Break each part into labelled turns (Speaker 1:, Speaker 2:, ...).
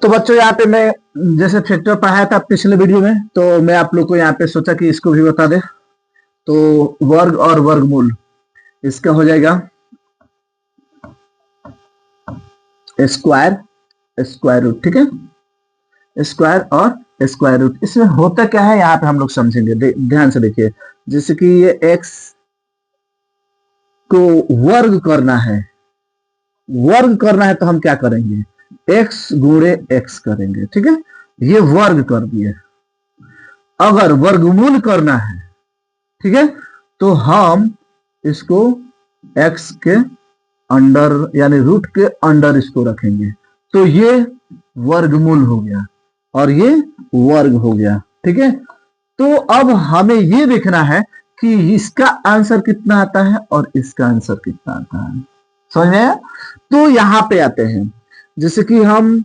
Speaker 1: तो बच्चों यहाँ पे मैं जैसे फैक्टर पढ़ाया था पिछले वीडियो में, तो मैं आप लोग को यहाँ पे सोचा कि इसको भी बता दे। तो वर्ग और वर्गमूल इसका हो जाएगा स्क्वायर, स्क्वायर रूट, ठीक है, स्क्वायर और स्क्वायर रूट। इसमें होता क्या है यहाँ पे हम लोग समझेंगे, ध्यान से देखिए। जैसे कि ये x को वर्ग करना है, वर्ग करना है तो हम क्या करेंगे, x गुणे x करेंगे, ठीक है, ये वर्ग कर दिए। अगर वर्गमूल करना है, ठीक है, तो हम इसको x के अंडर यानी रूट के अंडर इसको रखेंगे, तो ये वर्गमूल हो गया और ये वर्ग हो गया, ठीक है। तो अब हमें ये देखना है कि इसका आंसर कितना आता है और इसका आंसर कितना आता है, समझ में आया? तो यहां पे आते हैं, जैसे कि हम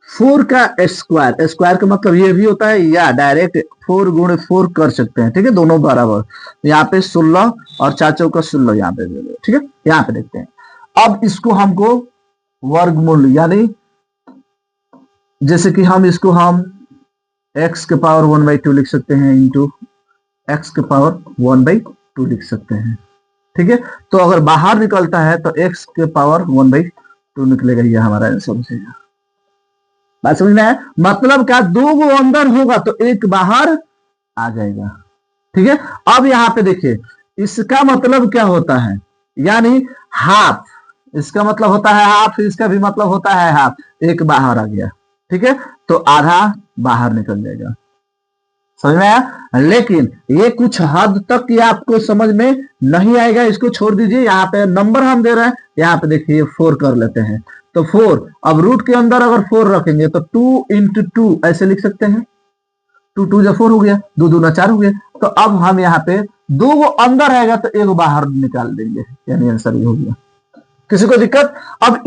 Speaker 1: 4 का स्क्वायर, स्क्वायर का मतलब ये भी होता है या डायरेक्ट 4 गुणे 4 कर सकते हैं, ठीक है, दोनों बराबर। यहाँ पे 16 और 4 चौका 16 यहाँ पे, ठीक है, यहाँ पे देखते हैं। अब इसको हमको वर्गमूल यानी जैसे कि हम इसको हम x के पावर 1/2 लिख सकते हैं इंटू x के पावर 1/2 लिख सकते हैं, ठीक है। तो अगर बाहर निकलता है तो x के पावर 1/2 निकलेगा, ये हमारा आंसर हो जाएगा। बात समझ में आया? मतलब क्या, 2 गो अंदर होगा तो एक बाहर आ जाएगा, ठीक है। अब यहाँ पे देखिए, इसका मतलब क्या होता है, यानी हाफ, इसका मतलब होता है हाफ, इसका भी मतलब होता है हाफ, एक बाहर आ गया, ठीक है, तो आधा बाहर निकल जाएगा, समझ में आया? लेकिन ये कुछ हद तक ये आपको समझ में नहीं आएगा, इसको छोड़ दीजिए। यहाँ पे नंबर हम दे रहे हैं, यहाँ पे देखिए 4 कर लेते हैं, तो 4, अब रूट के अंदर अगर 4 रखेंगे तो 2 इंटू 2 ऐसे लिख सकते हैं, 2 2 जा 4 हो गया, 2 2 4 हो गया। तो अब हम यहाँ पे 2 गो अंदर आएगा तो 1 बाहर निकाल देंगे, यानी आंसर ये हो गया। किसी को दिक्कत? अब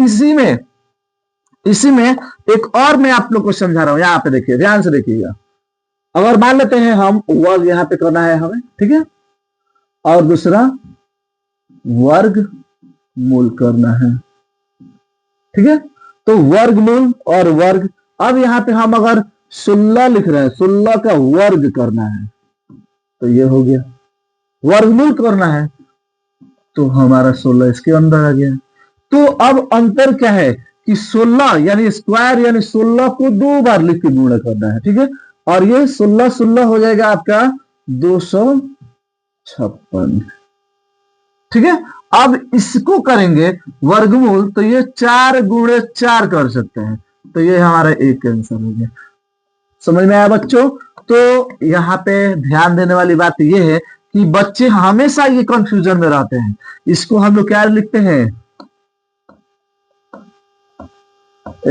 Speaker 1: इसी में एक और मैं आप लोग को समझा रहा हूं, यहाँ पे देखिए, ध्यान से देखिएगा। अगर मान लेते हैं हम वर्ग यहाँ पे करना है हमें, ठीक है, और दूसरा वर्ग मूल करना है, ठीक है, तो वर्गमूल और वर्ग। अब यहाँ पे हम अगर 16 लिख रहे हैं, 16 का वर्ग करना है तो ये हो गया, वर्गमूल करना है तो हमारा 16 इसके अंदर आ गया। तो अब अंतर क्या है कि 16 यानी स्क्वायर यानी 16 को 2 बार लिख के गुणा करना है, ठीक है, और ये 16 16 हो जाएगा आपका 256, ठीक है। अब इसको करेंगे वर्गमूल तो ये 4 गुणे 4 कर सकते हैं, तो ये हमारा एक आंसर हो गया। समझ में आया बच्चों? तो यहाँ पे ध्यान देने वाली बात ये है कि बच्चे हमेशा ये कंफ्यूजन में रहते हैं। इसको हम लोग क्या लिखते हैं,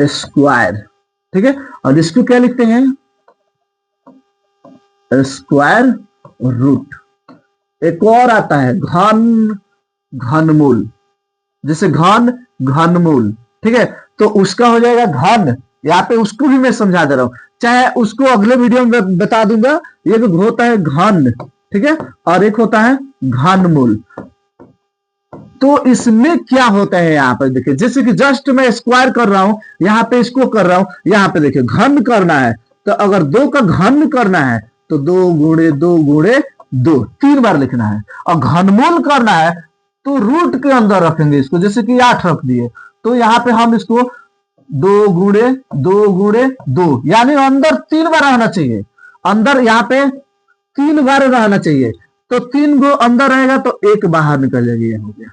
Speaker 1: स्क्वायर, ठीक है, और इसको क्या लिखते हैं, स्क्वायर रूट। एक और आता है घन, घनमूल, जैसे घन घनमूल, ठीक है, तो उसका हो जाएगा घन। यहाँ पे उसको भी मैं समझा दे रहा हूं, चाहे उसको अगले वीडियो में बता दूंगा। एक होता है घन, ठीक है, और एक होता है घनमूल। तो इसमें क्या होता है, यहाँ पर देखिए, जैसे कि जस्ट मैं स्क्वायर कर रहा हूं, यहाँ पे इसको कर रहा हूं, यहाँ पे देखिए घन करना है, तो अगर 2 का घन करना है तो 2 गुणे 2 गुणे 2 3 बार लिखना है, और घनमूल करना है तो रूट के अंदर रखेंगे इसको, जैसे कि 8 रख दिए, तो यहाँ पे हम इसको 2 गुणे 2 गुणे 2 यानी अंदर 3 बार रहना चाहिए, अंदर यहाँ पे 3 बार रहना चाहिए, तो 3 गो अंदर रहेगा तो 1 बाहर निकल जाएगा, ये हो गया,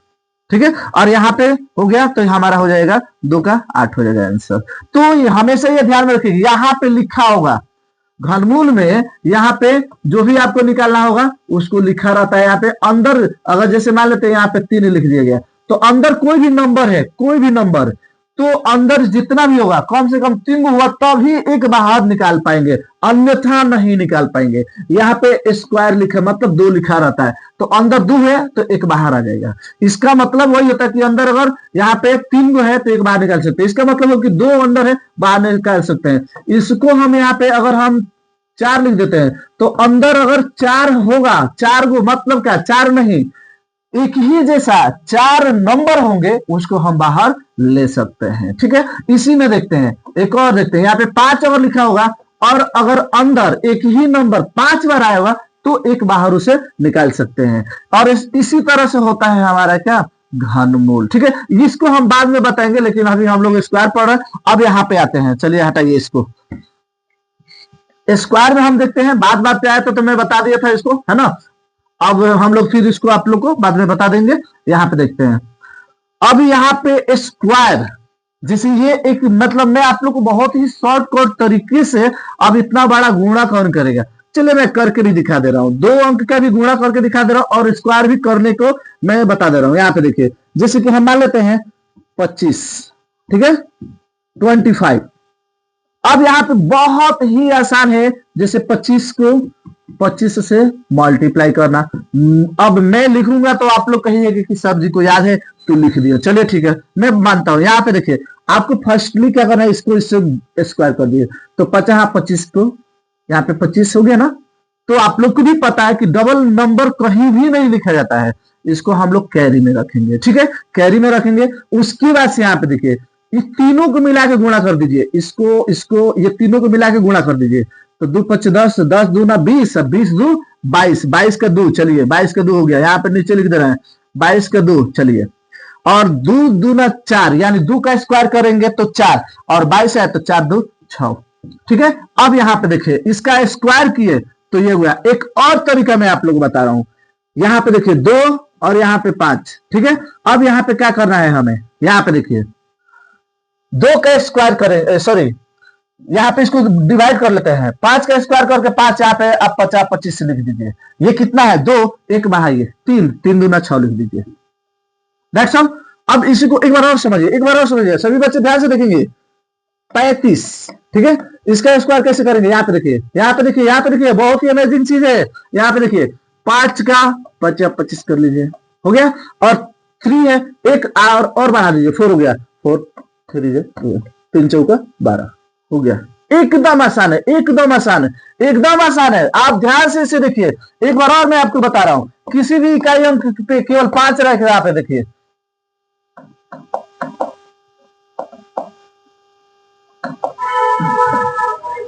Speaker 1: ठीक है। और यहाँ पे हो गया तो हमारा हो जाएगा 2 का 8 हो जाएगा आंसर। तो हमेशा ये ध्यान में रखिए, यहाँ पे लिखा होगा घनमूल में, यहाँ पे जो भी आपको निकालना होगा उसको लिखा रहता है। यहाँ पे अंदर अगर जैसे मान लेते हैं यहाँ पे 3 लिख दिया गया, तो अंदर कोई भी नंबर है, कोई भी नंबर, तो अंदर जितना भी होगा कम से कम 3 हुआ तभी 1 बाहर निकाल पाएंगे, अन्यथा नहीं निकाल पाएंगे। यहाँ पे स्क्वायर लिखा मतलब 2 लिखा रहता है, तो अंदर 2 है तो 1 बाहर आ जाएगा। इसका मतलब वही होता है कि अंदर अगर यहाँ पे 3 गो है तो 1 बाहर निकाल सकते हैं, इसका मतलब है कि 2 अंदर है बाहर निकाल सकते हैं। इसको हम यहाँ पे अगर हम 4 लिख देते हैं तो अंदर अगर 4 होगा, 4 गो मतलब क्या, 4 नहीं, एक ही जैसा 4 नंबर होंगे उसको हम बाहर ले सकते हैं, ठीक है। इसी में देखते हैं एक और देखते हैं, यहाँ पे 5 अगर लिखा होगा और अगर अंदर एक ही नंबर 5 बार आया होगा तो एक बाहर उसे निकाल सकते हैं। और इसी तरह से होता है हमारा क्या, घनमूल। ठीक है, इसको हम बाद में बताएंगे, लेकिन अभी हम लोग स्क्वायर पढ़ रहे हैं। अब यहाँ पे आते हैं, चलिए हटाइए इसको। स्क्वायर में हम देखते हैं, बात बात पे आया तो मैं बता दिया था इसको, है ना। अब हम लोग फिर इसको आप लोग को बाद में बता देंगे। यहाँ पे देखते हैं, अब यहाँ पे स्क्वायर, जैसे ये एक मतलब मैं आप लोग को बहुत ही शॉर्टकट तरीके से, अब इतना बड़ा गुणा कौन करेगा, चलिए मैं करके भी दिखा दे रहा हूं। 2 अंक का भी गुणा करके दिखा दे रहा हूं और स्क्वायर भी करने को मैं बता दे रहा हूं। यहाँ पे देखिए, जैसे कि हम मान लेते हैं 25, ठीक है, 25। अब यहाँ पे बहुत ही आसान है, जैसे 25 को 25 से मल्टीप्लाई करना। अब मैं लिखूंगा तो आप लोग कहिएगा कि सर जी को याद है तो लिख दिया, चलिए ठीक है, मैं मानता हूं। यहाँ पे देखिए, आपको फर्स्टली क्या करना है, इसको इससे स्क्वायर कर दिए तो 50, 25 को यहाँ पे 25 हो गया ना। तो आप लोग को भी पता है कि डबल नंबर कहीं भी नहीं लिखा जाता है, इसको हम लोग कैरी में रखेंगे। ठीक है, कैरी में रखेंगे। उसके बाद से यहाँ पे देखिए, इस तीनों को मिला के गुणा कर दीजिए, इसको ये तीनों को मिला के गुणा कर दीजिए। तो 2 5 10, 10 दूना 20, 20 2 22, 22 का 2, चलिए 22 का 2 हो गया। यहाँ पे नीचे लिख दे रहे हैं 22 का 2, चलिए। और 2 दूना 4, यानी 2 का स्क्वायर करेंगे तो 4, और 22 है तो 4 2 6। ठीक है, अब यहाँ पे देखिए, इसका स्क्वायर किए तो ये हुआ। एक और तरीका मैं आप लोग को बता रहा हूं, यहाँ पे देखिए 2 और यहाँ पे 5। ठीक है, अब यहाँ पे क्या करना है हमें, यहाँ पे देखिए 2 का स्क्वायर करें, सॉरी यहाँ पे इसको डिवाइड कर लेते हैं। 5 का स्क्वायर करके 5 यहाँ पे आप 50 25 से लिख दीजिए। ये कितना है, 2, एक बाहर 3, 3 दूना 6 लिख दीजिए। That's all. अब इसी को एक बार और समझिए, एक बार और समझिए, सभी बच्चे ध्यान से देखेंगे। 35, ठीक है, इसका स्क्वायर कैसे करेंगे, यहाँ पे देखिए, यहाँ पे देखिए, यहाँ पे देखिए, बहुत ही अमेजिंग चीज है। यहाँ पे देखिए 5 का 50 25 कर लीजिए, हो गया। और 3 है, एक और बढ़ा दीजिए, 4 हो गया, 4 3 3 चौका 12 हो गया। एकदम आसान है, एकदम आसान है, एकदम आसान है। आप ध्यान से इसे देखिए। एक बार और मैं आपको बता रहा हूं, किसी भी इकाई अंक पे केवल 5 रख रहा पे देखिए,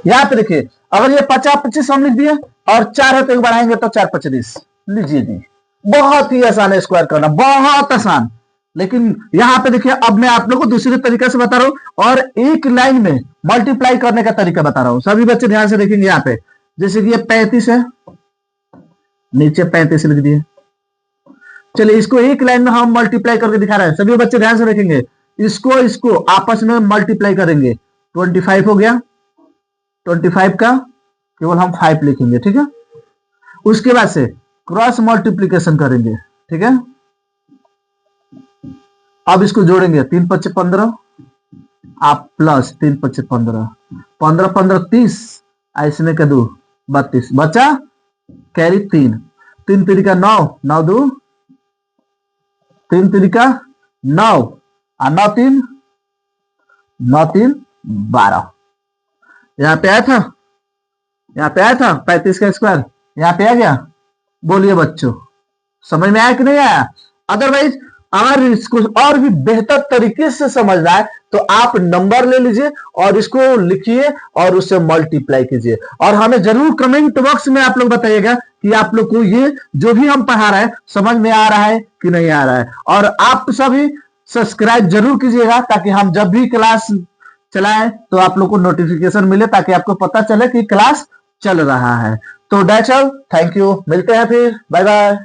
Speaker 1: यहाँ पे देखिए, अगर ये 50 25 हम लिख दिए और 4 है तो एक बढ़ाएंगे तो 4 25 लीजिए जी। बहुत ही आसान है स्क्वायर करना, बहुत आसान। लेकिन यहाँ पे देखिए, अब मैं आप लोग को दूसरे तरीके से बता रहा हूं और एक लाइन में मल्टीप्लाई करने का तरीका बता रहा हूं। सभी बच्चे ध्यान से देखेंगे। यहाँ पे जैसे कि ये 35 है, नीचे 35 लिख दिए। चलिए इसको एक लाइन में हम मल्टीप्लाई करके दिखा रहे हैं, सभी बच्चे ध्यान से देखेंगे। इसको आपस में मल्टीप्लाई करेंगे, 25 हो गया। 25 का केवल हम 5 लिखेंगे, ठीक है। उसके बाद से क्रॉस मल्टीप्लीकेशन करेंगे, ठीक है। अब इसको जोड़ेंगे, 3 5 15, आप प्लस 3 5 15, 15 15 30, इसमें का 2 32, बचा कैरी 3, 3 3 का 9, 9 2 3 3 का 9, और 9 3 9 3 12। यहाँ पे आया था, यहाँ पे आया था 35 का स्क्वायर, यहाँ पे आ गया। बोलिए बच्चों, समझ में आया कि नहीं आया? अदरवाइज अगर इसको और भी बेहतर तरीके से समझना है तो आप नंबर ले लीजिए और इसको लिखिए और उससे मल्टीप्लाई कीजिए, और हमें जरूर कमेंट बॉक्स में आप लोग बताइएगा कि आप लोग को ये जो भी हम पढ़ा रहे हैं समझ में आ रहा है कि नहीं आ रहा है। और आप सभी सब्सक्राइब जरूर कीजिएगा ताकि हम जब भी क्लास चलाएं तो आप लोग को नोटिफिकेशन मिले, ताकि आपको पता चले कि क्लास चल रहा है। तो दैट्स ऑल, थैंक यू, मिलते हैं फिर, बाय बाय।